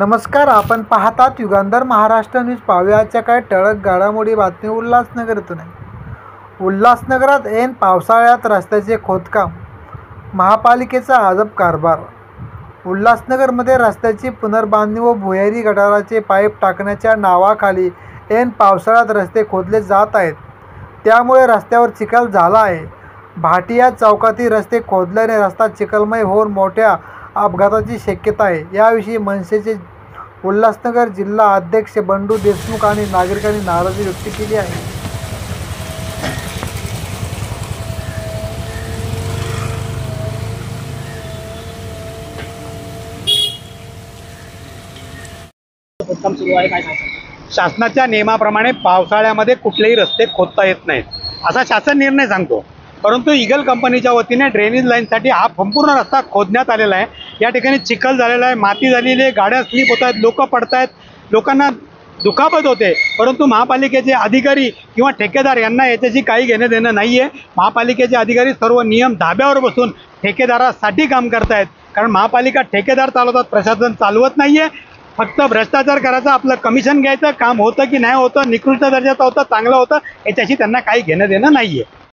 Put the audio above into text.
नमस्कार, आपण पाहतात युगांधर महाराष्ट्र न्यूज. पाहुयाच्या काय ठळक घडामोडी बातमी उल्हासनगर इथून आहे. उल्हासनगरात ऐन पावसाळ्यात रस्त्याचे खोदकाम, महापालिकेचा अजब कारभार. उल्हासनगरमध्ये रस्त्याची पुनर्बांधणी व भुयारी गटाराचे पाईप टाकण्याच्या नावाखाली ऐन पावसाळ्यात रस्ते खोदले जात आहेत. त्यामुळे रस्त्यावर चिखल झाला आहे. भाटिया चौकातील रस्ते खोदल्याने रस्ता चिखलमय होऊन मोठ्या अपघाताची शक्यता आहे. याविषयी मनसेचे उल्हासनगर जिल्हा अध्यक्ष बंडू देशमुख आणि नागरिकांनी नाराजी व्यक्त केली आहे. शासनाच्या नियमाप्रमाणे पावसाळ्यामध्ये कुठलेही रस्ते खोदता येत नाहीत असा शासन निर्णय सांगतो. परंतु ईगल कंपनीच्या वतीने ड्रेनेज लाईनसाठी हा संपूर्ण रस्ता खोदण्यात आलेला आहे. या ठिकाणी चिखल झालेला आहे, माती झालेली आहे, गाड्या स्लिप होत आहेत, लोक पडत आहेत, लोकांना दुखापत होते. परंतु महापालिकेचे अधिकारी किंवा ठेकेदार यांना याच्याशी काही घेणं देणं नाही आहे. महापालिकेचे अधिकारी सर्व नियम धाब्यावर बसून ठेकेदारासाठी काम करत आहेत. कारण महापालिका ठेकेदार चालवतात, प्रशासन चालवत नाही आहे. फक्त भ्रष्टाचार करायचा, आपलं कमिशन घ्यायचं, काम होतं की नाही होतं, निकृष्ट दर्जाचं होतं चांगलं होतं याच्याशी त्यांना काही घेणं देणं नाही आहे.